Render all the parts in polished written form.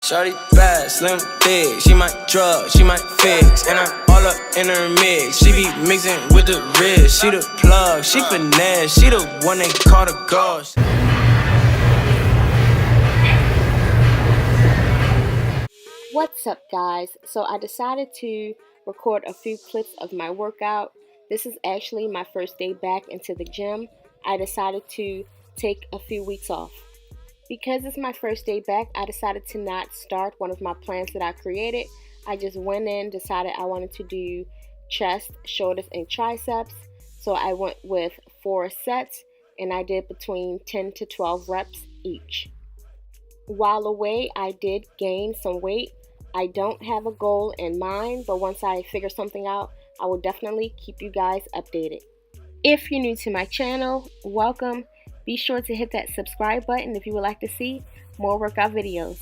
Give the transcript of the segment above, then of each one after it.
Shawty bad, slim, big. She might drug, she might fix. And I'm all up in her mix. She be mixing with the wrist. She the plug, she finesse. She the one they call the ghost. What's up, guys? So I decided to record a few clips of my workout. This is actually my first day back into the gym. I decided to take a few weeks off. Because it's my first day back, I decided to not start one of my plans that I created. I just went in, decided I wanted to do chest, shoulders, and triceps. So I went with 4 sets, and I did between 10 to 12 reps each. While away, I did gain some weight. I don't have a goal in mind, but once I figure something out, I will definitely keep you guys updated. If you're new to my channel, welcome. Be sure to hit that subscribe button if you would like to see more workout videos.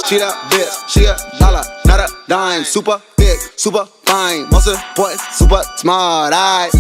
She that bitch, she a dollar, not a dime. Super big, super fine, most important, super smart.